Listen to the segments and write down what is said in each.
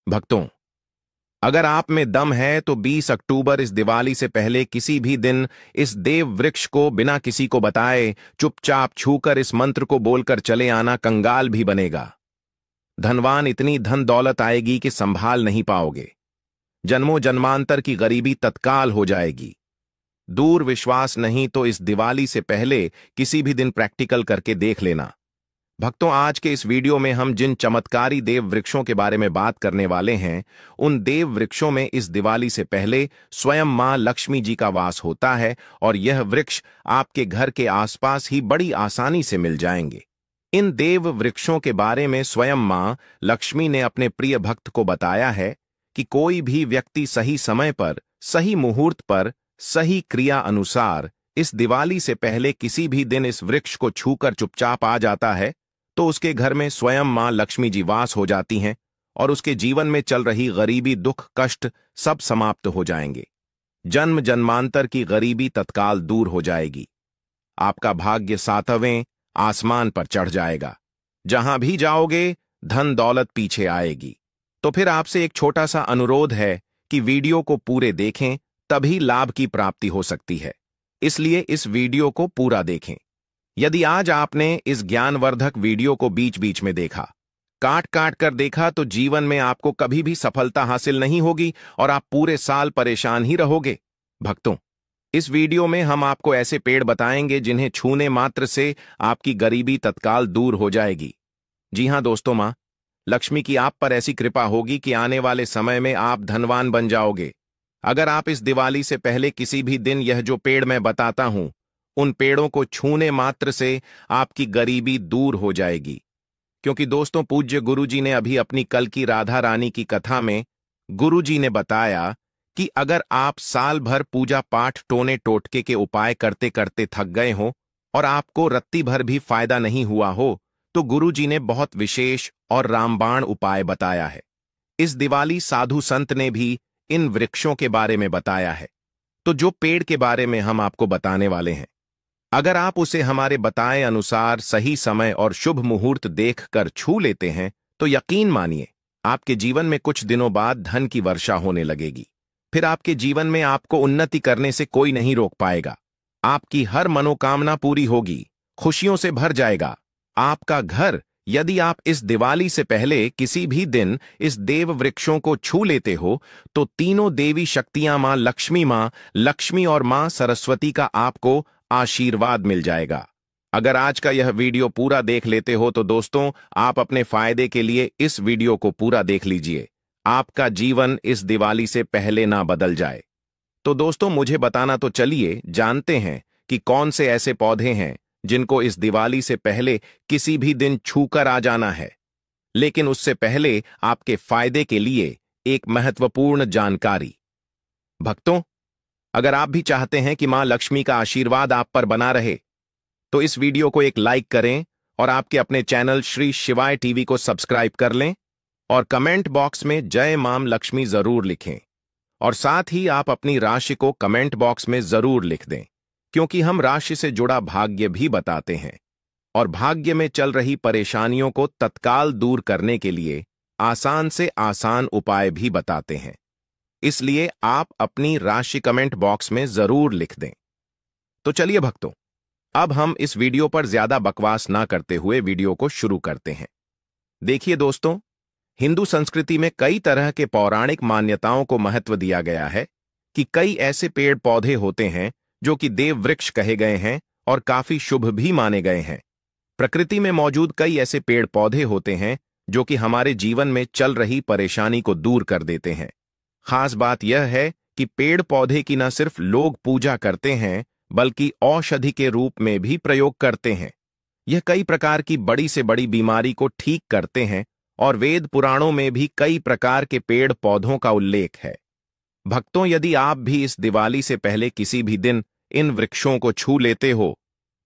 भक्तों, अगर आप में दम है तो 20 अक्टूबर इस दिवाली से पहले किसी भी दिन इस देव वृक्ष को बिना किसी को बताए चुपचाप छूकर इस मंत्र को बोलकर चले आना। कंगाल भी बनेगा, धनवान इतनी धन दौलत आएगी कि संभाल नहीं पाओगे। जन्मों जन्मांतर की गरीबी तत्काल हो जाएगी। दूर विश्वास नहीं तो इस दिवाली से पहले किसी भी दिन प्रैक्टिकल करके देख लेना। भक्तों, आज के इस वीडियो में हम जिन चमत्कारी देव वृक्षों के बारे में बात करने वाले हैं, उन देव वृक्षों में इस दिवाली से पहले स्वयं मां लक्ष्मी जी का वास होता है और यह वृक्ष आपके घर के आसपास ही बड़ी आसानी से मिल जाएंगे। इन देव वृक्षों के बारे में स्वयं मां लक्ष्मी ने अपने प्रिय भक्त को बताया है कि कोई भी व्यक्ति सही समय पर, सही मुहूर्त पर, सही क्रिया अनुसार इस दिवाली से पहले किसी भी दिन इस वृक्ष को छूकर चुपचाप आ जाता है तो उसके घर में स्वयं मां लक्ष्मी जी वास हो जाती हैं और उसके जीवन में चल रही गरीबी, दुख, कष्ट सब समाप्त हो जाएंगे। जन्म जन्मांतर की गरीबी तत्काल दूर हो जाएगी। आपका भाग्य 7वें आसमान पर चढ़ जाएगा। जहां भी जाओगे धन दौलत पीछे आएगी। तो फिर आपसे एक छोटा सा अनुरोध है कि वीडियो को पूरे देखें, तभी लाभ की प्राप्ति हो सकती है। इसलिए इस वीडियो को पूरा देखें। यदि आज आपने इस ज्ञानवर्धक वीडियो को बीच बीच में देखा, काट काट कर देखा, तो जीवन में आपको कभी भी सफलता हासिल नहीं होगी और आप पूरे साल परेशान ही रहोगे। भक्तों, इस वीडियो में हम आपको ऐसे पेड़ बताएंगे जिन्हें छूने मात्र से आपकी गरीबी तत्काल दूर हो जाएगी। जी हां दोस्तों, मां लक्ष्मी की आप पर ऐसी कृपा होगी कि आने वाले समय में आप धनवान बन जाओगे। अगर आप इस दिवाली से पहले किसी भी दिन यह जो पेड़ मैं बताता हूं, उन पेड़ों को छूने मात्र से आपकी गरीबी दूर हो जाएगी। क्योंकि दोस्तों, पूज्य गुरुजी ने अभी अपनी कल की राधा रानी की कथा में गुरुजी ने बताया कि अगर आप साल भर पूजा पाठ, टोने टोटके के उपाय करते करते थक गए हो और आपको रत्ती भर भी फायदा नहीं हुआ हो, तो गुरुजी ने बहुत विशेष और रामबाण उपाय बताया है। इस दिवाली साधु संत ने भी इन वृक्षों के बारे में बताया है। तो जो पेड़ के बारे में हम आपको बताने वाले हैं, अगर आप उसे हमारे बताए अनुसार सही समय और शुभ मुहूर्त देखकर छू लेते हैं, तो यकीन मानिए आपके जीवन में कुछ दिनों बाद धन की वर्षा होने लगेगी। फिर आपके जीवन में आपको उन्नति करने से कोई नहीं रोक पाएगा। आपकी हर मनोकामना पूरी होगी, खुशियों से भर जाएगा आपका घर। यदि आप इस दिवाली से पहले किसी भी दिन इस देव वृक्षों को छू लेते हो, तो तीनों देवी शक्तियां मां लक्ष्मी और मां सरस्वती का आपको आशीर्वाद मिल जाएगा। अगर आज का यह वीडियो पूरा देख लेते हो तो दोस्तों, आप अपने फायदे के लिए इस वीडियो को पूरा देख लीजिए। आपका जीवन इस दिवाली से पहले ना बदल जाए। तो दोस्तों, मुझे बताना तो चलिए जानते हैं कि कौन से ऐसे पौधे हैं जिनको इस दिवाली से पहले किसी भी दिन छूकर आ जाना है। लेकिन उससे पहले आपके फायदे के लिए एक महत्वपूर्ण जानकारी। भक्तों, अगर आप भी चाहते हैं कि मां लक्ष्मी का आशीर्वाद आप पर बना रहे, तो इस वीडियो को एक लाइक करें और आपके अपने चैनल श्री शिवाय टीवी को सब्सक्राइब कर लें और कमेंट बॉक्स में जय मां लक्ष्मी जरूर लिखें। और साथ ही आप अपनी राशि को कमेंट बॉक्स में जरूर लिख दें, क्योंकि हम राशि से जुड़ा भाग्य भी बताते हैं और भाग्य में चल रही परेशानियों को तत्काल दूर करने के लिए आसान से आसान उपाय भी बताते हैं। इसलिए आप अपनी राशि कमेंट बॉक्स में जरूर लिख दें। तो चलिए भक्तों, अब हम इस वीडियो पर ज्यादा बकवास ना करते हुए वीडियो को शुरू करते हैं। देखिए दोस्तों, हिंदू संस्कृति में कई तरह के पौराणिक मान्यताओं को महत्व दिया गया है कि कई ऐसे पेड़ पौधे होते हैं जो कि देव वृक्ष कहे गए हैं और काफी शुभ भी माने गए हैं। प्रकृति में मौजूद कई ऐसे पेड़ पौधे होते हैं जो कि हमारे जीवन में चल रही परेशानी को दूर कर देते हैं। खास बात यह है कि पेड़ पौधे की न सिर्फ लोग पूजा करते हैं, बल्कि औषधि के रूप में भी प्रयोग करते हैं। यह कई प्रकार की बड़ी से बड़ी बीमारी को ठीक करते हैं और वेद पुराणों में भी कई प्रकार के पेड़ पौधों का उल्लेख है। भक्तों, यदि आप भी इस दिवाली से पहले किसी भी दिन इन वृक्षों को छू लेते हो,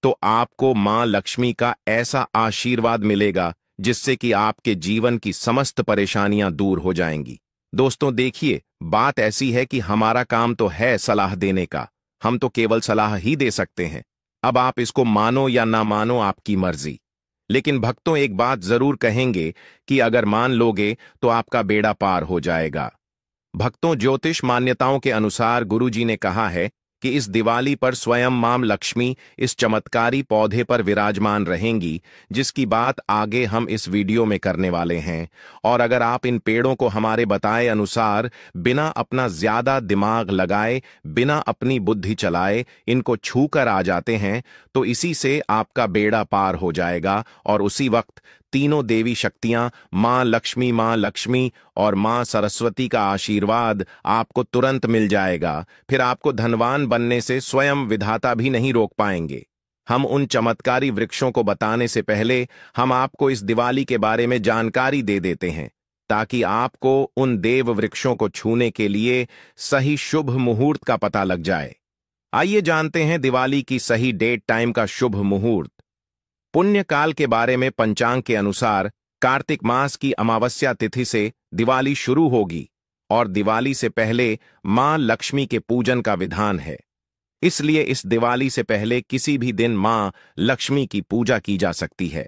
तो आपको मां लक्ष्मी का ऐसा आशीर्वाद मिलेगा जिससे कि आपके जीवन की समस्त परेशानियां दूर हो जाएंगी। दोस्तों देखिए, बात ऐसी है कि हमारा काम तो है सलाह देने का, हम तो केवल सलाह ही दे सकते हैं। अब आप इसको मानो या ना मानो, आपकी मर्जी। लेकिन भक्तों एक बात जरूर कहेंगे कि अगर मान लोगे तो आपका बेड़ा पार हो जाएगा। भक्तों, ज्योतिष मान्यताओं के अनुसार गुरुजी ने कहा है कि इस दिवाली पर स्वयं मां लक्ष्मी इस चमत्कारी पौधे पर विराजमान रहेंगी, जिसकी बात आगे हम इस वीडियो में करने वाले हैं। और अगर आप इन पेड़ों को हमारे बताए अनुसार बिना अपना ज्यादा दिमाग लगाए, बिना अपनी बुद्धि चलाए इनको छू कर आ जाते हैं, तो इसी से आपका बेड़ा पार हो जाएगा और उसी वक्त तीनों देवी शक्तियां मां लक्ष्मी और मां सरस्वती का आशीर्वाद आपको तुरंत मिल जाएगा। फिर आपको धनवान बनने से स्वयं विधाता भी नहीं रोक पाएंगे। हम उन चमत्कारी वृक्षों को बताने से पहले हम आपको इस दिवाली के बारे में जानकारी दे देते हैं, ताकि आपको उन देव वृक्षों को छूने के लिए सही शुभ मुहूर्त का पता लग जाए। आइए जानते हैं दिवाली की सही डेट टाइम का शुभ मुहूर्त। पुण्य काल के बारे में पंचांग के अनुसार कार्तिक मास की अमावस्या तिथि से दिवाली शुरू होगी और दिवाली से पहले मां लक्ष्मी के पूजन का विधान है। इसलिए इस दिवाली से पहले किसी भी दिन मां लक्ष्मी की पूजा की जा सकती है।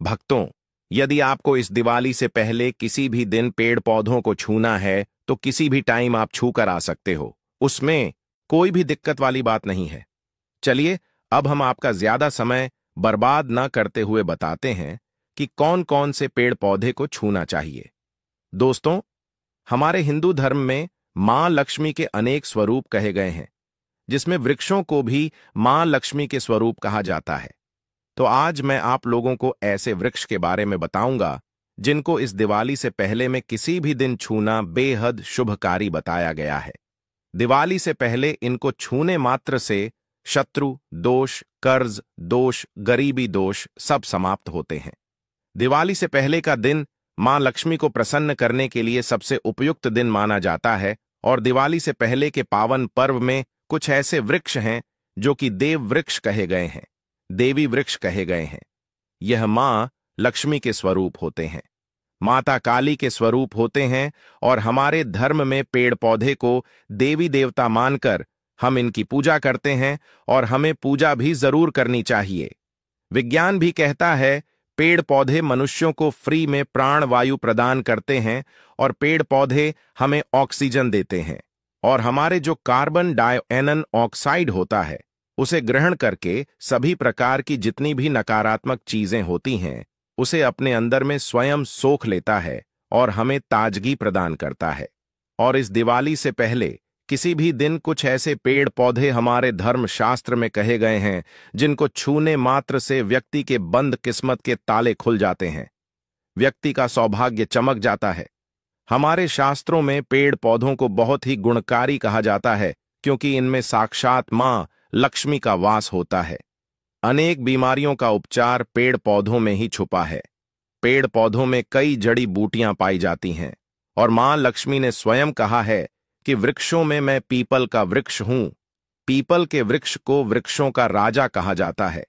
भक्तों, यदि आपको इस दिवाली से पहले किसी भी दिन पेड़ पौधों को छूना है तो किसी भी टाइम आप छू कर आ सकते हो, उसमें कोई भी दिक्कत वाली बात नहीं है। चलिए अब हम आपका ज्यादा समय बर्बाद न करते हुए बताते हैं कि कौन कौन से पेड़ पौधे को छूना चाहिए। दोस्तों, हमारे हिंदू धर्म में मां लक्ष्मी के अनेक स्वरूप कहे गए हैं, जिसमें वृक्षों को भी मां लक्ष्मी के स्वरूप कहा जाता है। तो आज मैं आप लोगों को ऐसे वृक्ष के बारे में बताऊंगा जिनको इस दिवाली से पहले में किसी भी दिन छूना बेहद शुभकारी बताया गया है। दिवाली से पहले इनको छूने मात्र से शत्रु दोष, कर्ज दोष, गरीबी दोष सब समाप्त होते हैं। दिवाली से पहले का दिन मां लक्ष्मी को प्रसन्न करने के लिए सबसे उपयुक्त दिन माना जाता है और दिवाली से पहले के पावन पर्व में कुछ ऐसे वृक्ष हैं जो कि देव वृक्ष कहे गए हैं, देवी वृक्ष कहे गए हैं। यह मां लक्ष्मी के स्वरूप होते हैं, माता काली के स्वरूप होते हैं और हमारे धर्म में पेड़ पौधे को देवी देवता मानकर हम इनकी पूजा करते हैं और हमें पूजा भी जरूर करनी चाहिए। विज्ञान भी कहता है पेड़ पौधे मनुष्यों को फ्री में प्राण वायु प्रदान करते हैं और पेड़ पौधे हमें ऑक्सीजन देते हैं और हमारे जो कार्बन डाइऑक्साइड ऑक्साइड होता है उसे ग्रहण करके सभी प्रकार की जितनी भी नकारात्मक चीजें होती हैं उसे अपने अंदर में स्वयं सोख लेता है और हमें ताजगी प्रदान करता है। और इस दिवाली से पहले किसी भी दिन कुछ ऐसे पेड़ पौधे हमारे धर्म शास्त्र में कहे गए हैं जिनको छूने मात्र से व्यक्ति के बंद किस्मत के ताले खुल जाते हैं, व्यक्ति का सौभाग्य चमक जाता है। हमारे शास्त्रों में पेड़ पौधों को बहुत ही गुणकारी कहा जाता है क्योंकि इनमें साक्षात मां लक्ष्मी का वास होता है। अनेक बीमारियों का उपचार पेड़ पौधों में ही छुपा है। पेड़ पौधों में कई जड़ी बूटियां पाई जाती हैं और मां लक्ष्मी ने स्वयं कहा है कि वृक्षों में मैं पीपल का वृक्ष हूं। पीपल के वृक्ष को वृक्षों का राजा कहा जाता है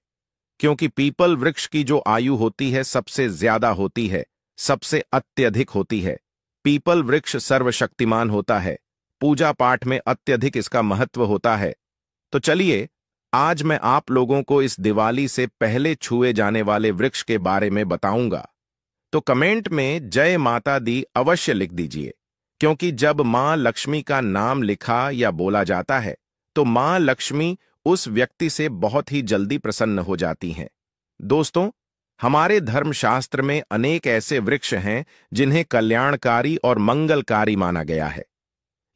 क्योंकि पीपल वृक्ष की जो आयु होती है सबसे ज्यादा होती है, सबसे अत्यधिक होती है। पीपल वृक्ष सर्वशक्तिमान होता है, पूजा पाठ में अत्यधिक इसका महत्व होता है। तो चलिए आज मैं आप लोगों को इस दिवाली से पहले छुए जाने वाले वृक्ष के बारे में बताऊंगा। तो कमेंट में जय माता दी अवश्य लिख दीजिए, क्योंकि जब मां लक्ष्मी का नाम लिखा या बोला जाता है तो मां लक्ष्मी उस व्यक्ति से बहुत ही जल्दी प्रसन्न हो जाती हैं। दोस्तों, हमारे धर्मशास्त्र में अनेक ऐसे वृक्ष हैं जिन्हें कल्याणकारी और मंगलकारी माना गया है।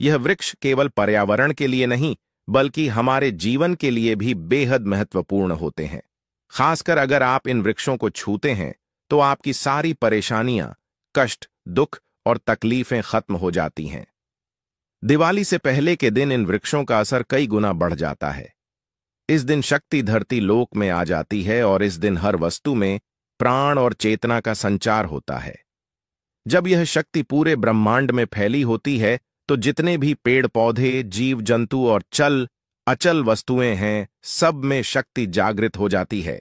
यह वृक्ष केवल पर्यावरण के लिए नहीं बल्कि हमारे जीवन के लिए भी बेहद महत्वपूर्ण होते हैं। खासकर अगर आप इन वृक्षों को छूते हैं तो आपकी सारी परेशानियां, कष्ट, दुख और तकलीफें खत्म हो जाती हैं। दिवाली से पहले के दिन इन वृक्षों का असर कई गुना बढ़ जाता है। इस दिन शक्ति धरती लोक में आ जाती है और इस दिन हर वस्तु में प्राण और चेतना का संचार होता है। जब यह शक्ति पूरे ब्रह्मांड में फैली होती है तो जितने भी पेड़ पौधे, जीव जंतु और चल अचल वस्तुएं हैं, सब में शक्ति जागृत हो जाती है।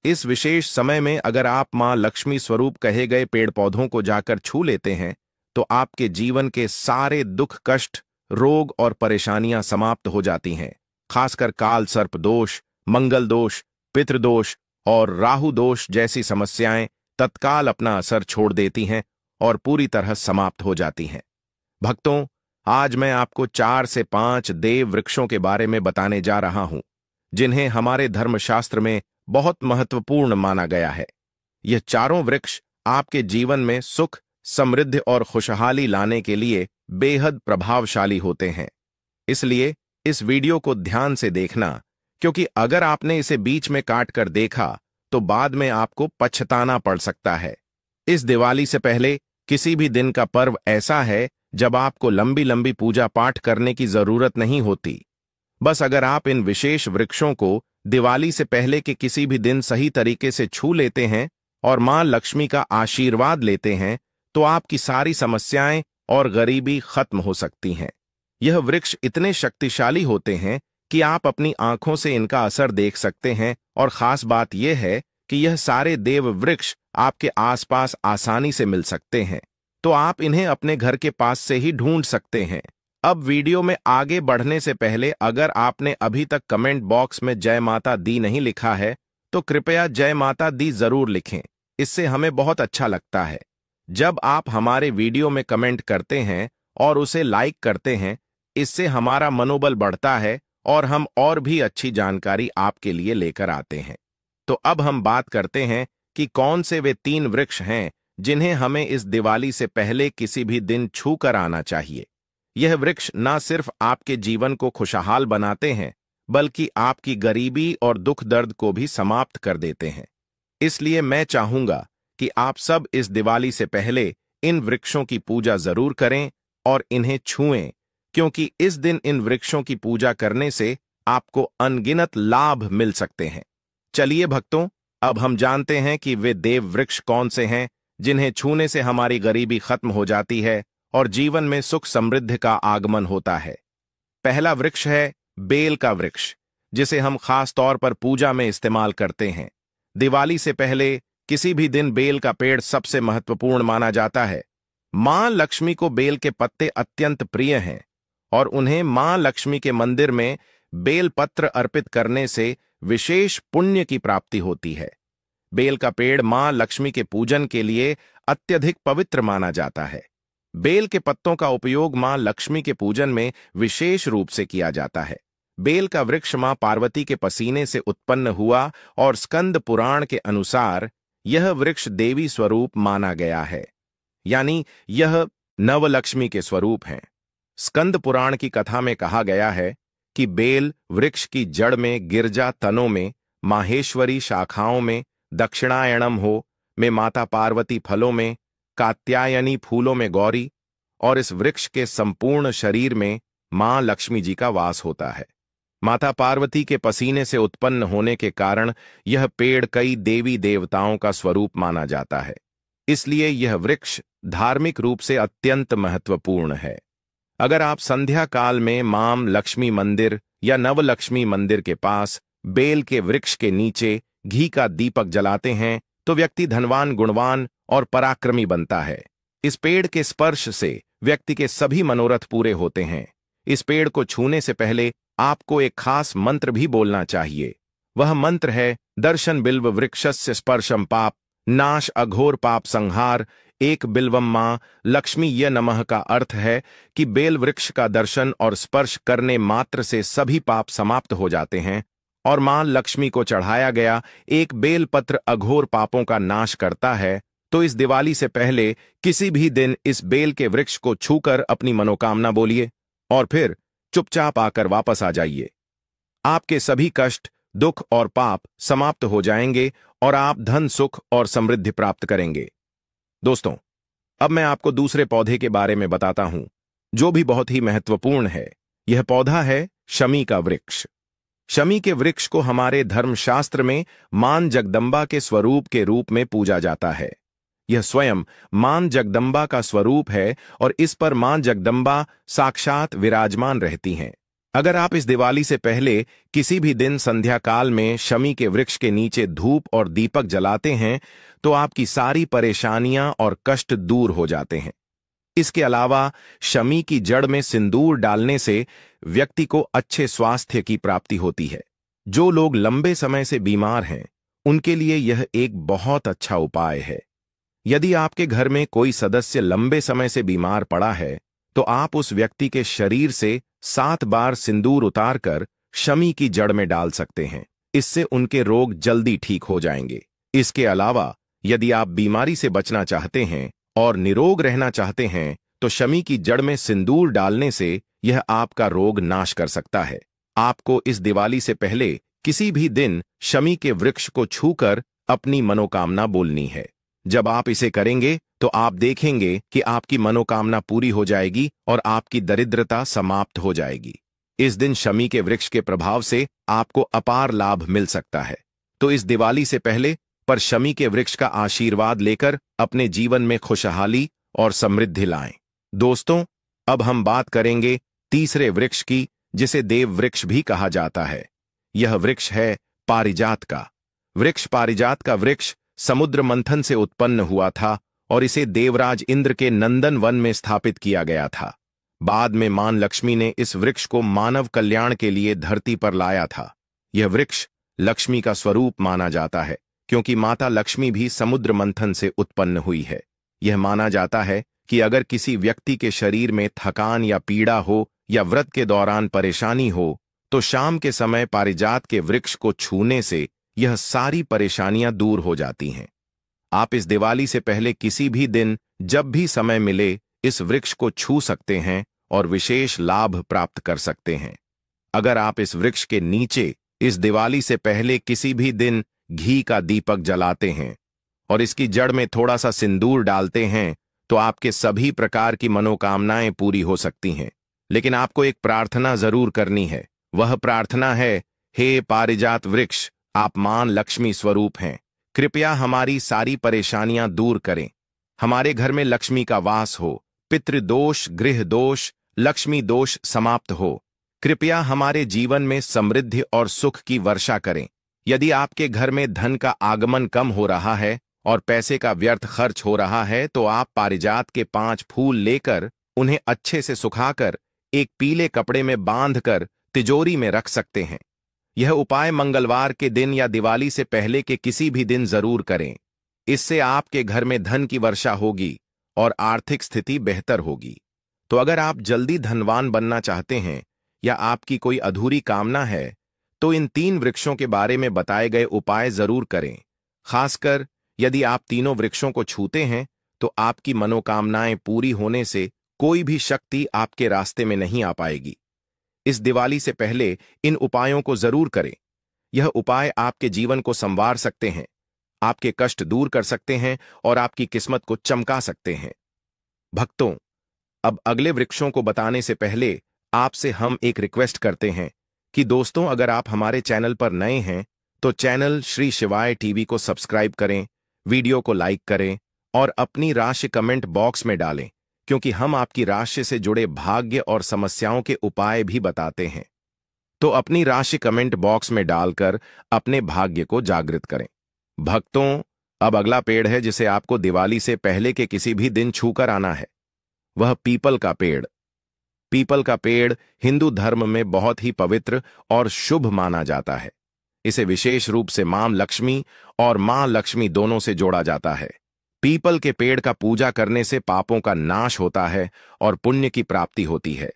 इस विशेष समय में अगर आप मां लक्ष्मी स्वरूप कहे गए पेड़ पौधों को जाकर छू लेते हैं तो आपके जीवन के सारे दुख, कष्ट, रोग और परेशानियां समाप्त हो जाती हैं। खासकर काल सर्प दोष, मंगल दोष, पितृदोष और राहु दोष जैसी समस्याएं तत्काल अपना असर छोड़ देती हैं और पूरी तरह समाप्त हो जाती हैं। भक्तों, आज मैं आपको 4 से 5 देव वृक्षों के बारे में बताने जा रहा हूं, जिन्हें हमारे धर्मशास्त्र में बहुत महत्वपूर्ण माना गया है। यह चारों वृक्ष आपके जीवन में सुख, समृद्धि और खुशहाली लाने के लिए बेहद प्रभावशाली होते हैं। इसलिए इस वीडियो को ध्यान से देखना, क्योंकि अगर आपने इसे बीच में काट कर देखा तो बाद में आपको पछताना पड़ सकता है। इस दिवाली से पहले किसी भी दिन का पर्व ऐसा है जब आपको लंबी लंबी पूजा पाठ करने की जरूरत नहीं होती। बस अगर आप इन विशेष वृक्षों को दिवाली से पहले के किसी भी दिन सही तरीके से छू लेते हैं और मां लक्ष्मी का आशीर्वाद लेते हैं, तो आपकी सारी समस्याएं और गरीबी खत्म हो सकती हैं। यह वृक्ष इतने शक्तिशाली होते हैं कि आप अपनी आंखों से इनका असर देख सकते हैं, और खास बात यह है कि यह सारे देव वृक्ष आपके आसपास आसानी से मिल सकते हैं, तो आप इन्हें अपने घर के पास से ही ढूंढ सकते हैं। अब वीडियो में आगे बढ़ने से पहले अगर आपने अभी तक कमेंट बॉक्स में जय माता दी नहीं लिखा है, तो कृपया जय माता दी जरूर लिखें। इससे हमें बहुत अच्छा लगता है। जब आप हमारे वीडियो में कमेंट करते हैं और उसे लाइक करते हैं, इससे हमारा मनोबल बढ़ता है और हम और भी अच्छी जानकारी आपके लिए लेकर आते हैं। तो अब हम बात करते हैं कि कौन से वे 3 वृक्ष हैं जिन्हें हमें इस दिवाली से पहले किसी भी दिन छू कर आना चाहिए। यह वृक्ष न सिर्फ आपके जीवन को खुशहाल बनाते हैं, बल्कि आपकी गरीबी और दुख दर्द को भी समाप्त कर देते हैं। इसलिए मैं चाहूंगा कि आप सब इस दिवाली से पहले इन वृक्षों की पूजा जरूर करें और इन्हें छुएं, क्योंकि इस दिन इन वृक्षों की पूजा करने से आपको अनगिनत लाभ मिल सकते हैं। चलिए भक्तों, अब हम जानते हैं कि वे देव वृक्ष कौन से हैं जिन्हें छूने से हमारी गरीबी खत्म हो जाती है और जीवन में सुख समृद्धि का आगमन होता है। पहला वृक्ष है बेल का वृक्ष, जिसे हम खास तौर पर पूजा में इस्तेमाल करते हैं। दिवाली से पहले किसी भी दिन बेल का पेड़ सबसे महत्वपूर्ण माना जाता है। मां लक्ष्मी को बेल के पत्ते अत्यंत प्रिय हैं और उन्हें मां लक्ष्मी के मंदिर में बेल पत्र अर्पित करने से विशेष पुण्य की प्राप्ति होती है। बेल का पेड़ मां लक्ष्मी के पूजन के लिए अत्यधिक पवित्र माना जाता है। बेल के पत्तों का उपयोग मां लक्ष्मी के पूजन में विशेष रूप से किया जाता है। बेल का वृक्ष मां पार्वती के पसीने से उत्पन्न हुआ और स्कंद पुराण के अनुसार यह वृक्ष देवी स्वरूप माना गया है, यानी यह नवलक्ष्मी के स्वरूप हैं। स्कंद पुराण की कथा में कहा गया है कि बेल वृक्ष की जड़ में, गिरजा तनों में, माहेश्वरी शाखाओं में, दक्षिणायणम हो में माता पार्वती फलों में, कात्यायनी फूलों में गौरी, और इस वृक्ष के संपूर्ण शरीर में मां लक्ष्मी जी का वास होता है। माता पार्वती के पसीने से उत्पन्न होने के कारण यह पेड़ कई देवी देवताओं का स्वरूप माना जाता है। इसलिए यह वृक्ष धार्मिक रूप से अत्यंत महत्वपूर्ण है। अगर आप संध्या काल में मां लक्ष्मी मंदिर या नवलक्ष्मी मंदिर के पास बेल के वृक्ष के नीचे घी का दीपक जलाते हैं, तो व्यक्ति धनवान, गुणवान और पराक्रमी बनता है। इस पेड़ के स्पर्श से व्यक्ति के सभी मनोरथ पूरे होते हैं। इस पेड़ को छूने से पहले आपको एक खास मंत्र भी बोलना चाहिए। वह मंत्र है दर्शन बिल्व वृक्षस्य स्पर्शम पाप नाश अघोर पाप संहार एक बिल्वम मां लक्ष्मी य नमः का अर्थ है कि बेल वृक्ष का दर्शन और स्पर्श करने मात्र से सभी पाप समाप्त हो जाते हैं और मां लक्ष्मी को चढ़ाया गया एक बेल पत्र अघोर पापों का नाश करता है। तो इस दिवाली से पहले किसी भी दिन इस बेल के वृक्ष को छूकर अपनी मनोकामना बोलिए और फिर चुपचाप आकर वापस आ जाइए। आपके सभी कष्ट, दुख और पाप समाप्त हो जाएंगे और आप धन, सुख और समृद्धि प्राप्त करेंगे। दोस्तों, अब मैं आपको दूसरे पौधे के बारे में बताता हूं, जो भी बहुत ही महत्वपूर्ण है। यह पौधा है शमी का वृक्ष। शमी के वृक्ष को हमारे धर्मशास्त्र में मां जगदम्बा के स्वरूप के रूप में पूजा जाता है। यह स्वयं मां जगदम्बा का स्वरूप है और इस पर मां जगदम्बा साक्षात विराजमान रहती हैं। अगर आप इस दिवाली से पहले किसी भी दिन संध्या काल में शमी के वृक्ष के नीचे धूप और दीपक जलाते हैं, तो आपकी सारी परेशानियां और कष्ट दूर हो जाते हैं। इसके अलावा शमी की जड़ में सिंदूर डालने से व्यक्ति को अच्छे स्वास्थ्य की प्राप्ति होती है। जो लोग लंबे समय से बीमार हैं, उनके लिए यह एक बहुत अच्छा उपाय है। यदि आपके घर में कोई सदस्य लंबे समय से बीमार पड़ा है, तो आप उस व्यक्ति के शरीर से 7 बार सिंदूर उतारकर शमी की जड़ में डाल सकते हैं। इससे उनके रोग जल्दी ठीक हो जाएंगे। इसके अलावा यदि आप बीमारी से बचना चाहते हैं और निरोग रहना चाहते हैं, तो शमी की जड़ में सिंदूर डालने से यह आपका रोग नाश कर सकता है। आपको इस दिवाली से पहले किसी भी दिन शमी के वृक्ष को छूकर अपनी मनोकामना बोलनी है। जब आप इसे करेंगे तो आप देखेंगे कि आपकी मनोकामना पूरी हो जाएगी और आपकी दरिद्रता समाप्त हो जाएगी। इस दिन शमी के वृक्ष के प्रभाव से आपको अपार लाभ मिल सकता है। तो इस दिवाली से पहले पर शमी के वृक्ष का आशीर्वाद लेकर अपने जीवन में खुशहाली और समृद्धि लाएं। दोस्तों, अब हम बात करेंगे तीसरे वृक्ष की, जिसे देव वृक्ष भी कहा जाता है। यह वृक्ष है पारिजात का वृक्ष। पारिजात का वृक्ष समुद्र मंथन से उत्पन्न हुआ था और इसे देवराज इंद्र के नंदन वन में स्थापित किया गया था। बाद में मां लक्ष्मी ने इस वृक्ष को मानव कल्याण के लिए धरती पर लाया था। यह वृक्ष लक्ष्मी का स्वरूप माना जाता है, क्योंकि माता लक्ष्मी भी समुद्र मंथन से उत्पन्न हुई है। यह माना जाता है कि अगर किसी व्यक्ति के शरीर में थकान या पीड़ा हो या व्रत के दौरान परेशानी हो, तो शाम के समय पारिजात के वृक्ष को छूने से यह सारी परेशानियां दूर हो जाती हैं। आप इस दिवाली से पहले किसी भी दिन जब भी समय मिले इस वृक्ष को छू सकते हैं और विशेष लाभ प्राप्त कर सकते हैं। अगर आप इस वृक्ष के नीचे इस दिवाली से पहले किसी भी दिन घी का दीपक जलाते हैं और इसकी जड़ में थोड़ा सा सिंदूर डालते हैं, तो आपके सभी प्रकार की मनोकामनाएं पूरी हो सकती हैं। लेकिन आपको एक प्रार्थना जरूर करनी है। वह प्रार्थना है, हे पारिजात वृक्ष, आप मां लक्ष्मी स्वरूप हैं। कृपया हमारी सारी परेशानियां दूर करें। हमारे घर में लक्ष्मी का वास हो, पितृदोष, गृह दोष, लक्ष्मी दोष समाप्त हो। कृपया हमारे जीवन में समृद्धि और सुख की वर्षा करें। यदि आपके घर में धन का आगमन कम हो रहा है और पैसे का व्यर्थ खर्च हो रहा है, तो आप पारिजात के 5 फूल लेकर उन्हें अच्छे से सुखाकर एक पीले कपड़े में बांधकर तिजोरी में रख सकते हैं। यह उपाय मंगलवार के दिन या दिवाली से पहले के किसी भी दिन जरूर करें। इससे आपके घर में धन की वर्षा होगी और आर्थिक स्थिति बेहतर होगी। तो अगर आप जल्दी धनवान बनना चाहते हैं या आपकी कोई अधूरी कामना है, तो इन 3 वृक्षों के बारे में बताए गए उपाय जरूर करें। खासकर यदि आप तीनों वृक्षों को छूते हैं, तो आपकी मनोकामनाएं पूरी होने से कोई भी शक्ति आपके रास्ते में नहीं आ पाएगी। इस दिवाली से पहले इन उपायों को जरूर करें। यह उपाय आपके जीवन को संवार सकते हैं, आपके कष्ट दूर कर सकते हैं और आपकी किस्मत को चमका सकते हैं। भक्तों, अब अगले वृक्षों को बताने से पहले आपसे हम एक रिक्वेस्ट करते हैं कि दोस्तों, अगर आप हमारे चैनल पर नए हैं तो चैनल श्री शिवाय टीवी को सब्सक्राइब करें, वीडियो को लाइक करें और अपनी राशि कमेंट बॉक्स में डालें, क्योंकि हम आपकी राशि से जुड़े भाग्य और समस्याओं के उपाय भी बताते हैं। तो अपनी राशि कमेंट बॉक्स में डालकर अपने भाग्य को जागृत करें। भक्तों, अब अगला पेड़ है जिसे आपको दिवाली से पहले के किसी भी दिन छूकर आना है। वह पीपल का पेड़। पीपल का पेड़ हिंदू धर्म में बहुत ही पवित्र और शुभ माना जाता है। इसे विशेष रूप से मां लक्ष्मी और मां लक्ष्मी दोनों से जोड़ा जाता है। पीपल के पेड़ का पूजा करने से पापों का नाश होता है और पुण्य की प्राप्ति होती है।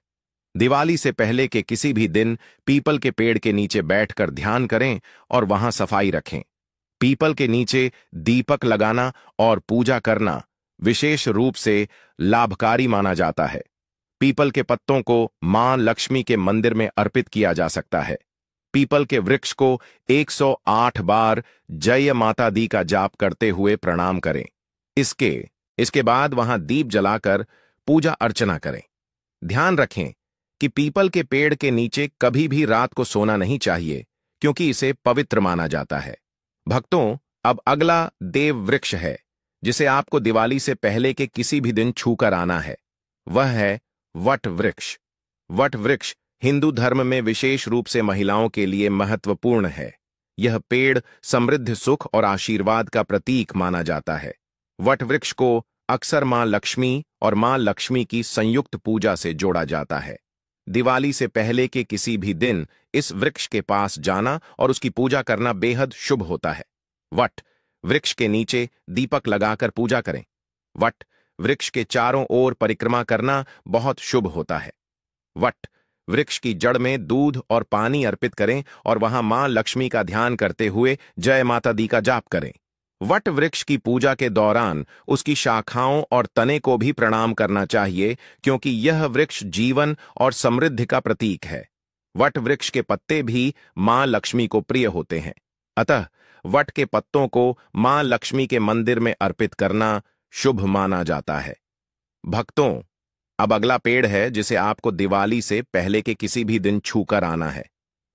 दिवाली से पहले के किसी भी दिन पीपल के पेड़ के नीचे बैठकर ध्यान करें और वहां सफाई रखें। पीपल के नीचे दीपक लगाना और पूजा करना विशेष रूप से लाभकारी माना जाता है। पीपल के पत्तों को मां लक्ष्मी के मंदिर में अर्पित किया जा सकता है। पीपल के वृक्ष को 108 बार जय माता दी का जाप करते हुए प्रणाम करें। इसके बाद वहां दीप जलाकर पूजा अर्चना करें। ध्यान रखें कि पीपल के पेड़ के नीचे कभी भी रात को सोना नहीं चाहिए, क्योंकि इसे पवित्र माना जाता है। भक्तों, अब अगला देव वृक्ष है जिसे आपको दिवाली से पहले के किसी भी दिन छूकर आना है। वह है वट वृक्ष। वट वृक्ष हिंदू धर्म में विशेष रूप से महिलाओं के लिए महत्वपूर्ण है। यह पेड़ समृद्ध, सुख और आशीर्वाद का प्रतीक माना जाता है। वट वृक्ष को अक्सर मां लक्ष्मी और मां लक्ष्मी की संयुक्त पूजा से जोड़ा जाता है। दिवाली से पहले के किसी भी दिन इस वृक्ष के पास जाना और उसकी पूजा करना बेहद शुभ होता है। वट वृक्ष के नीचे दीपक लगाकर पूजा करें। वट वृक्ष के चारों ओर परिक्रमा करना बहुत शुभ होता है। वट वृक्ष की जड़ में दूध और पानी अर्पित करें और वहां मां लक्ष्मी का ध्यान करते हुए जय माता दी का जाप करें। वट वृक्ष की पूजा के दौरान उसकी शाखाओं और तने को भी प्रणाम करना चाहिए, क्योंकि यह वृक्ष जीवन और समृद्धि का प्रतीक है। वट वृक्ष के पत्ते भी मां लक्ष्मी को प्रिय होते हैं, अतः वट के पत्तों को मां लक्ष्मी के मंदिर में अर्पित करना शुभ माना जाता है। भक्तों, अब अगला पेड़ है जिसे आपको दिवाली से पहले के किसी भी दिन छूकर आना है।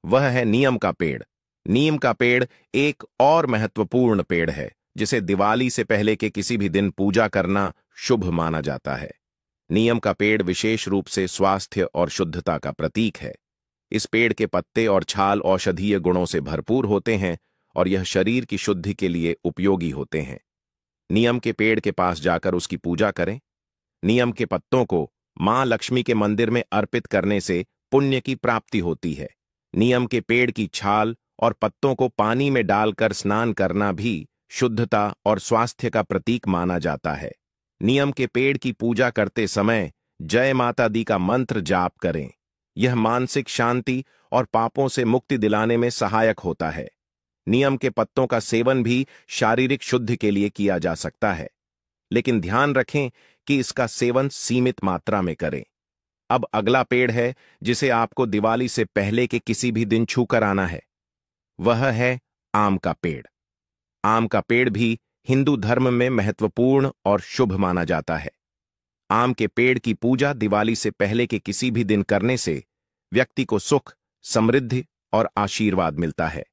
वह है नीम का पेड़। नीम का पेड़ एक और महत्वपूर्ण पेड़ है जिसे दिवाली से पहले के किसी भी दिन पूजा करना शुभ माना जाता है। नीम का पेड़ विशेष रूप से स्वास्थ्य और शुद्धता का प्रतीक है। इस पेड़ के पत्ते और छाल औषधीय गुणों से भरपूर होते हैं और यह शरीर की शुद्धि के लिए उपयोगी होते हैं। नीम के पेड़ के पास जाकर उसकी पूजा करें। नीम के पत्तों को मां लक्ष्मी के मंदिर में अर्पित करने से पुण्य की प्राप्ति होती है। नीम के पेड़ की छाल और पत्तों को पानी में डालकर स्नान करना भी शुद्धता और स्वास्थ्य का प्रतीक माना जाता है। नीम के पेड़ की पूजा करते समय जय माता दी का मंत्र जाप करें। यह मानसिक शांति और पापों से मुक्ति दिलाने में सहायक होता है। नीम के पत्तों का सेवन भी शारीरिक शुद्धि के लिए किया जा सकता है, लेकिन ध्यान रखें कि इसका सेवन सीमित मात्रा में करें। अब अगला पेड़ है जिसे आपको दिवाली से पहले के किसी भी दिन छूकर आना है। वह है आम का पेड़। आम का पेड़ भी हिंदू धर्म में महत्वपूर्ण और शुभ माना जाता है। आम के पेड़ की पूजा दिवाली से पहले के किसी भी दिन करने से व्यक्ति को सुख, समृद्धि और आशीर्वाद मिलता है।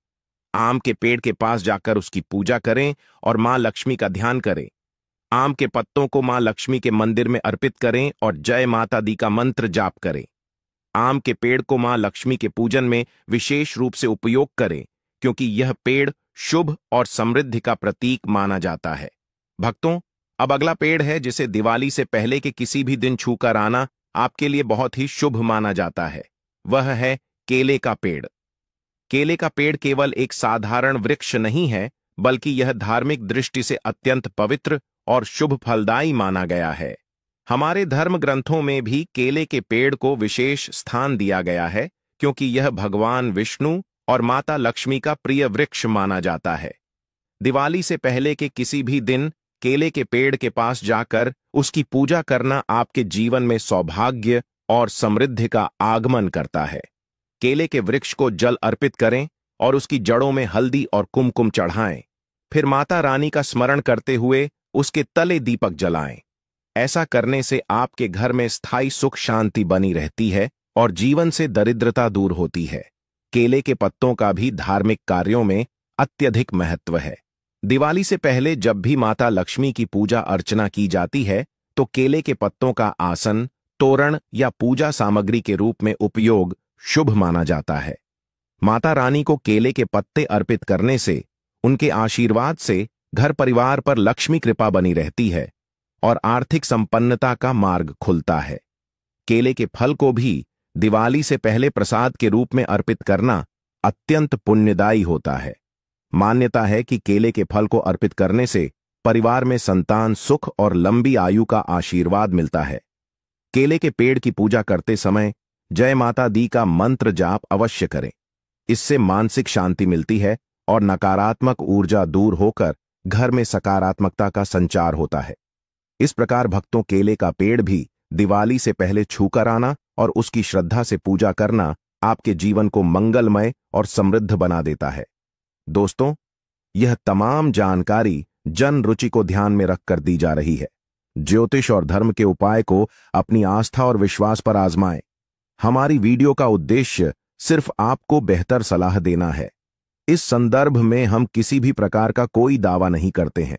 आम के पेड़ के पास जाकर उसकी पूजा करें और मां लक्ष्मी का ध्यान करें। आम के पत्तों को मां लक्ष्मी के मंदिर में अर्पित करें और जय माता दी का मंत्र जाप करें। आम के पेड़ को मां लक्ष्मी के पूजन में विशेष रूप से उपयोग करें, क्योंकि यह पेड़ शुभ और समृद्धि का प्रतीक माना जाता है। भक्तों, अब अगला पेड़ है जिसे दिवाली से पहले के किसी भी दिन छूकर आना आपके लिए बहुत ही शुभ माना जाता है। वह है केले का पेड़। केले का पेड़ केवल एक साधारण वृक्ष नहीं है, बल्कि यह धार्मिक दृष्टि से अत्यंत पवित्र और शुभ फलदायी माना गया है। हमारे धर्म ग्रंथों में भी केले के पेड़ को विशेष स्थान दिया गया है, क्योंकि यह भगवान विष्णु और माता लक्ष्मी का प्रिय वृक्ष माना जाता है। दिवाली से पहले के किसी भी दिन केले के पेड़ के पास जाकर उसकी पूजा करना आपके जीवन में सौभाग्य और समृद्धि का आगमन करता है। केले के वृक्ष को जल अर्पित करें और उसकी जड़ों में हल्दी और कुमकुम चढ़ाएं। फिर माता रानी का स्मरण करते हुए उसके तले दीपक जलाएं। ऐसा करने से आपके घर में स्थायी सुख शांति बनी रहती है और जीवन से दरिद्रता दूर होती है। केले के पत्तों का भी धार्मिक कार्यों में अत्यधिक महत्व है। दिवाली से पहले जब भी माता लक्ष्मी की पूजा अर्चना की जाती है, तो केले के पत्तों का आसन, तोरण या पूजा सामग्री के रूप में उपयोग शुभ माना जाता है। माता रानी को केले के पत्ते अर्पित करने से, उनके आशीर्वाद से घर परिवार पर लक्ष्मी कृपा बनी रहती है और आर्थिक संपन्नता का मार्ग खुलता है। केले के फल को भी दिवाली से पहले प्रसाद के रूप में अर्पित करना अत्यंत पुण्यदायी होता है। मान्यता है कि केले के फल को अर्पित करने से परिवार में संतान सुख और लंबी आयु का आशीर्वाद मिलता है। केले के पेड़ की पूजा करते समय जय माता दी का मंत्र जाप अवश्य करें। इससे मानसिक शांति मिलती है और नकारात्मक ऊर्जा दूर होकर घर में सकारात्मकता का संचार होता है। इस प्रकार भक्तों, केले का पेड़ भी दिवाली से पहले छूकर आना और उसकी श्रद्धा से पूजा करना आपके जीवन को मंगलमय और समृद्ध बना देता है। दोस्तों, यह तमाम जानकारी जन रुचि को ध्यान में रखकर दी जा रही है। ज्योतिष और धर्म के उपाय को अपनी आस्था और विश्वास पर आजमाएं। हमारी वीडियो का उद्देश्य सिर्फ आपको बेहतर सलाह देना है। इस संदर्भ में हम किसी भी प्रकार का कोई दावा नहीं करते हैं।